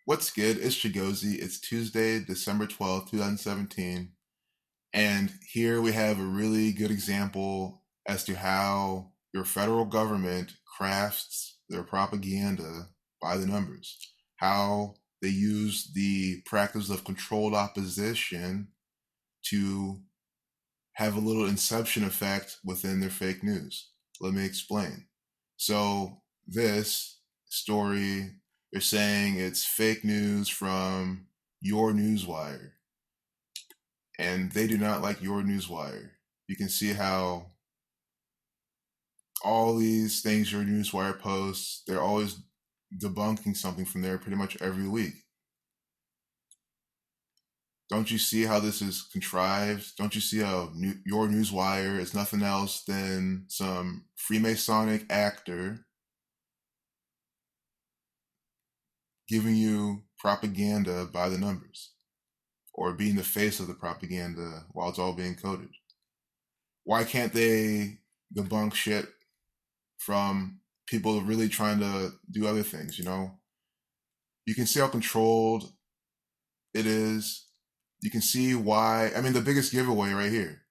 What's good? It's Chigozy. It's Tuesday, December 12th, 2017. And here we have a really good example as to how your federal government crafts their propaganda by the numbers. How they use the practice of controlled opposition to have a little inception effect within their fake news. Let me explain. So, this story, they're saying it's fake news from YourNewsWire, and they do not like YourNewsWire. You can see how all these things YourNewsWire posts, they're always debunking something from there pretty much every week. Don't you see how this is contrived? Don't you see how YourNewsWire is nothing else than some Freemasonic actor giving you propaganda by the numbers, or being the face of the propaganda while it's all being coded? Why can't they debunk shit from people really trying to do other things, You can see how controlled it is. You can see why. I mean, the biggest giveaway right here.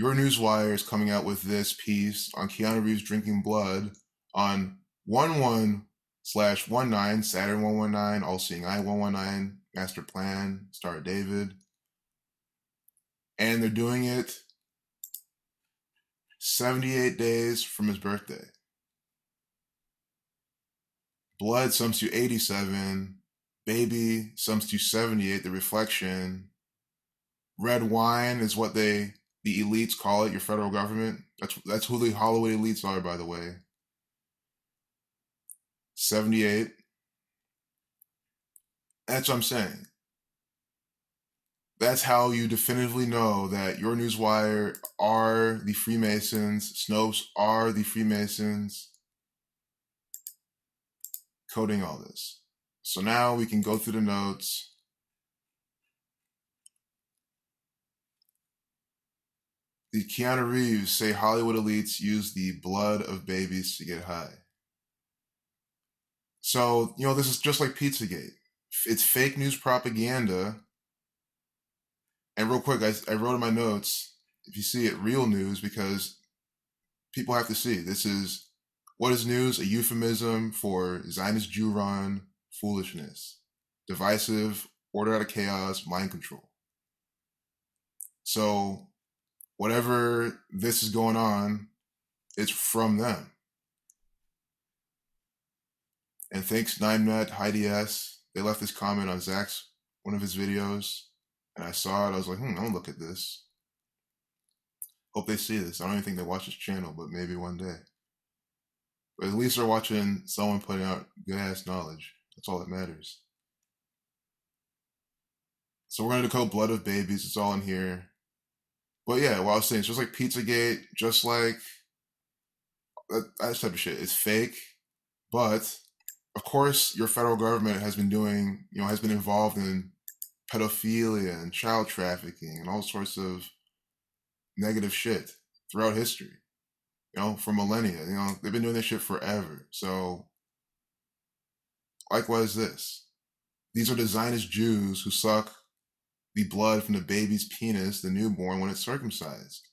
YourNewsWire is coming out with this piece on Keanu Reeves drinking blood on 11/19, Saturn 119, All Seeing Eye 119, Master Plan, Star David. And they're doing it 78 days from his birthday. Blood sums to 87. Baby sums to 78, the reflection. Red wine is what the elites call it, your federal government. That's who the Hollywood elites are, by the way. 78. That's what I'm saying. That's how you definitively know that YourNewsWire are the Freemasons, Snopes are the Freemasons coding all this. So now we can go through the notes. The Keanu Reeves say Hollywood elites use the blood of babies to get high. So, this is just like Pizzagate. It's fake news propaganda. And real quick, I wrote in my notes, if you see it, real news, because people have to see. This is, what is news? A euphemism for Zionist Jew-run foolishness. Divisive, order out of chaos, mind control. So, whatever this is going on, it's from them. And thanks, Nimet, Heidi S. They left this comment on Zach's, one of his videos. And I saw it, I was like, I'll look at this. Hope they see this. I don't even think they watch this channel, but maybe one day. But at least they're watching someone putting out good-ass knowledge. That's all that matters. So we're going to decode blood of babies. It's all in here. But yeah, what I was saying, it's just like Pizzagate, just like that type of shit. It's fake, but of course your federal government has been doing, has been involved in pedophilia and child trafficking and all sorts of negative shit throughout history, for millennia. They've been doing this shit forever. So likewise this. These are the Zionist Jews who suck the blood from the baby's penis, the newborn, when it's circumcised.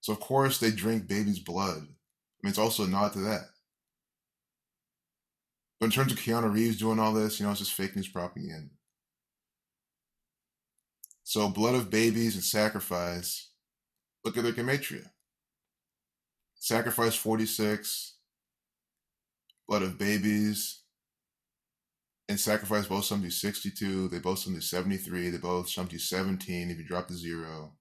So of course they drink baby's blood. I mean, it's also a nod to that. But in terms of Keanu Reeves doing all this, it's just fake news propaganda. So blood of babies and sacrifice. Look at their Gematria. Sacrifice 46. Blood of babies and sacrifice both sum to 62. They both sum to 73. They both sum to 17 if you drop the 0.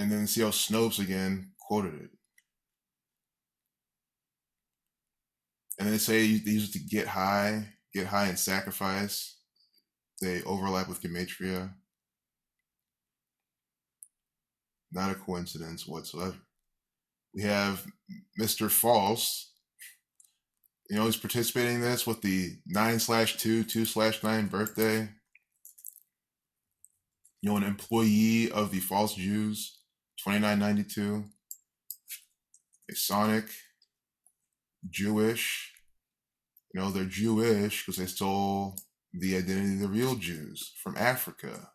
And then see how Snopes again quoted it. And then they say they use it to get high and sacrifice. They overlap with Gematria. Not a coincidence whatsoever. We have Mr. False. He's participating in this with the 9/2, 2/9 birthday. An employee of the false Jews, 2992. Masonic, Jewish, You know, they're Jewish because they stole the identity of the real Jews from Africa.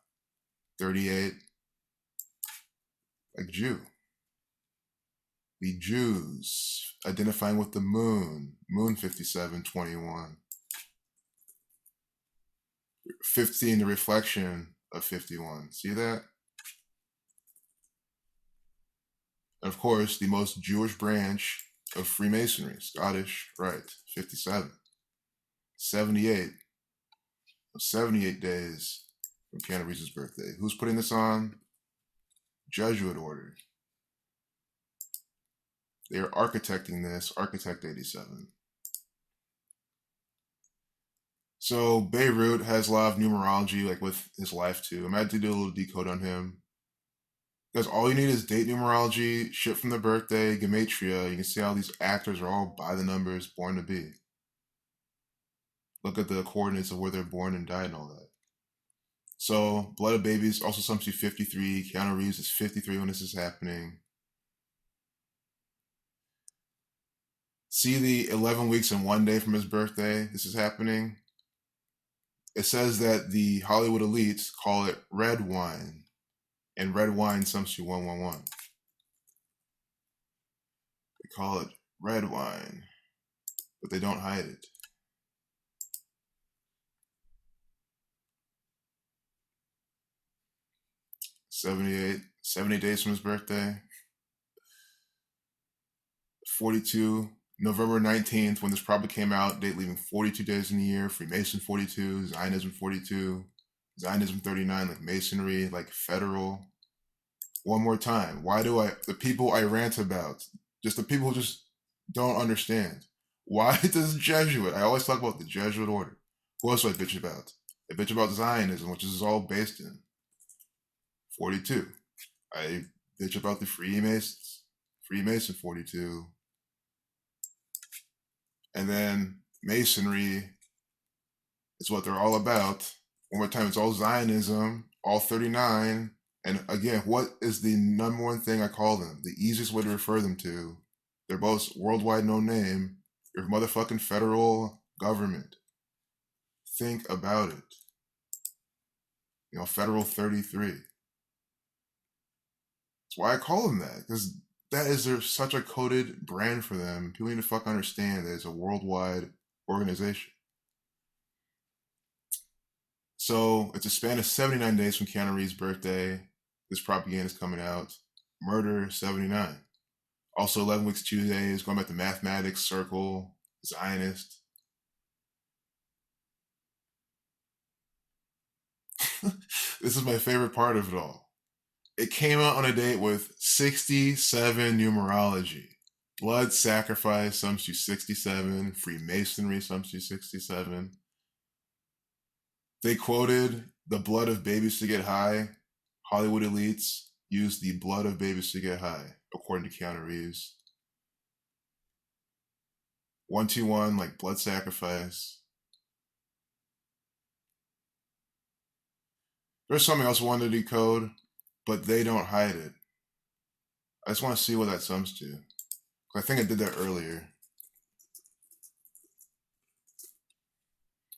38, like Jew. The Jews identifying with the moon. Moon 57, 21. 15, the reflection of 51. See that? And of course, the most Jewish branch of Freemasonry, Scottish Rite, 57. 78. 78 days from Keanu Reeves' birthday. Who's putting this on? Jesuit order. They are architecting this, Architect 87. So Beirut has a lot of numerology, like with his life too. I'm going to do a little decode on him. Because all you need is date numerology, shit from the birthday, Gematria. You can see how these actors are all by the numbers, born to be. Look at the coordinates of where they're born and died and all that. So Blood of Babies also sums to 53. Keanu Reeves is 53 when this is happening. See the 11 weeks and 1 day from his birthday, this is happening. It says that the Hollywood elites call it red wine, and red wine sums to 111. They call it red wine, but they don't hide it. $78 days from his birthday. 42, November 19th, when this probably came out, date leaving 42 days in the year. Freemason 42, Zionism 42, Zionism 39, like Masonry, like federal. One more time. Why do the people I rant about, just the people who just don't understand. Why does Jesuit, I always talk about the Jesuit order. Who else do I bitch about? I bitch about Zionism, which is all based in 42. I bitch about the Freemasons, Freemason 42. And then Masonry is what they're all about. One more time, it's all Zionism, all 39. And again, what is the number one thing I call them? The easiest way to refer them to? They're both worldwide no name. Your motherfucking federal government. Think about it. You know, Federal 33. That's why I call them that, because that is such a coded brand for them. People need to fucking understand that it's a worldwide organization. So it's a span of 79 days from Keanu Reeves' birthday. This propaganda is coming out. Murder 79. Also 11 weeks, 2 days, going back to mathematics, circle, Zionist. This is my favorite part of it all. It came out on a date with 67 numerology. Blood sacrifice sums to 67. Freemasonry sums to 67. They quoted the blood of babies to get high. Hollywood elites use the blood of babies to get high, according to Keanu Reeves. 121, like blood sacrifice. There's something else I wanted to decode, but they don't hide it. I just want to see what that sums to. I think I did that earlier.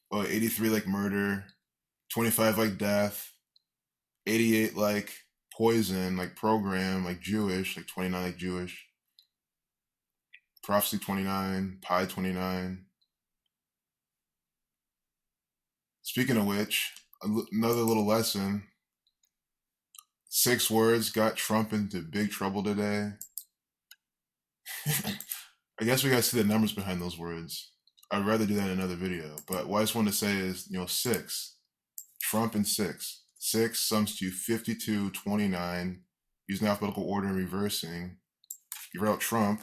Oh, 83 like murder, 25 like death, 88 like poison, like program, like Jewish, like 29 like Jewish. Prophecy 29, Pi 29. Speaking of which, another little lesson. 6 words got Trump into big trouble today. I guess we gotta see the numbers behind those words. I'd rather do that in another video. But what I just want to say is, 6. Trump and 6. 6 sums to 52, 29. Using alphabetical order and reversing. You wrote Trump.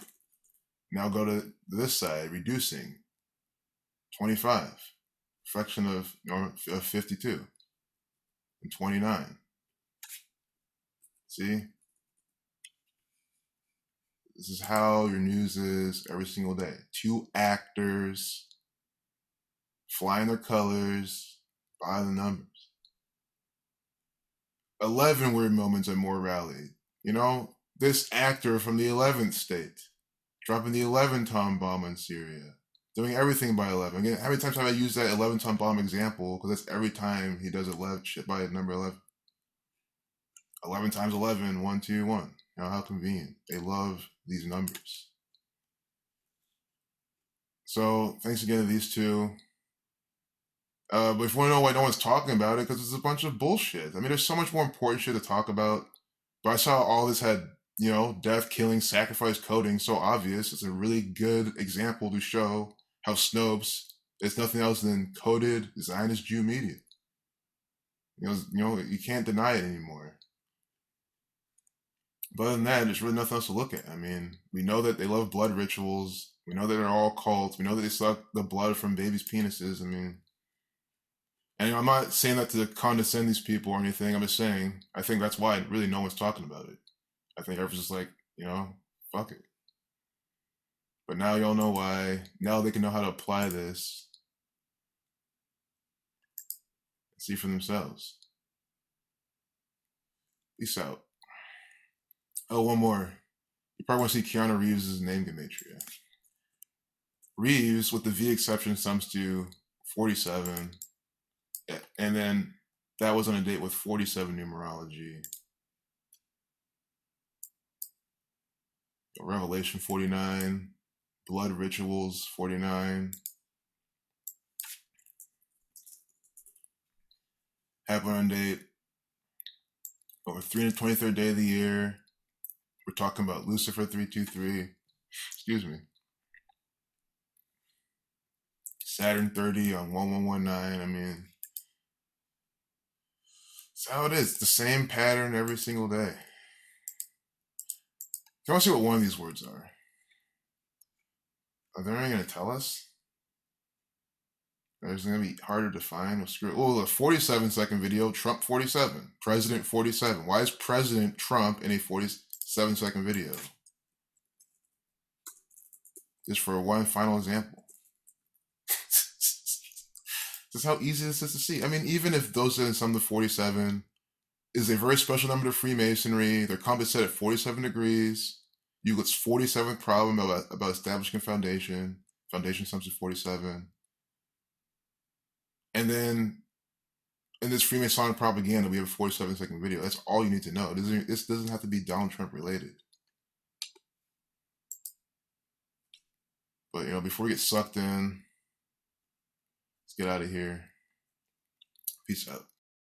Now go to this side, reducing. 25. Fraction of 52. And 29. See? This is how your news is every single day. 2 actors flying their colors by the numbers. 11 weird moments at Moore Rally. This actor from the 11th state dropping the 11 tom bomb in Syria. Doing everything by 11. Again, how many times have I used that 11-ton bomb example? Because that's every time he does 11 shit by number 11. 11 times 11, 1, 2, 1. You know, how convenient. They love these numbers. So thanks again to these two. But if you want to know why no one's talking about it, because it's a bunch of bullshit. I mean, there's so much more important shit to talk about. But I saw all this had, you know, death, killing, sacrifice, coding, so obvious. It's a really good example to show how Snopes is nothing else than coded Zionist Jew media. You know, you can't deny it anymore. But other than that, there's really nothing else to look at. I mean, we know that they love blood rituals. We know that they're all cults. We know that they suck the blood from babies' penises. I mean, and I'm not saying that to condescend these people or anything. I'm just saying I think that's why really no one's talking about it. I think everyone's just like, you know, fuck it. But now y'all know why. Now they can know how to apply this and see for themselves. Peace out. Oh, one more. You probably want to see Keanu Reeves' name Gematria. Reeves, with the V exception, sums to 47. And then that was on a date with 47 numerology. Revelation 49. Blood rituals 49. Happened on date over 323rd day of the year. We're talking about Lucifer 323. Excuse me. Saturn 30 on 1119. I mean, it's how it is. It's the same pattern every single day. I want to see what one of these words are. Are they not going to tell us? It's going to be harder to find. Well, screw it. Oh, a 47-second video. Trump 47. President 47. Why is President Trump in a 47-second video? Just for one final example. This is how easy this is to see. I mean, even if those in some of the 47 is a very special number to Freemasonry, their compass set at 47 degrees. Euclid's 47th problem about establishing a foundation. Foundation sums to 47. And then in this Freemasonic propaganda, we have a 47-second video. That's all you need to know. This doesn't have to be Donald Trump related. But, you know, before we get sucked in, let's get out of here. Peace out.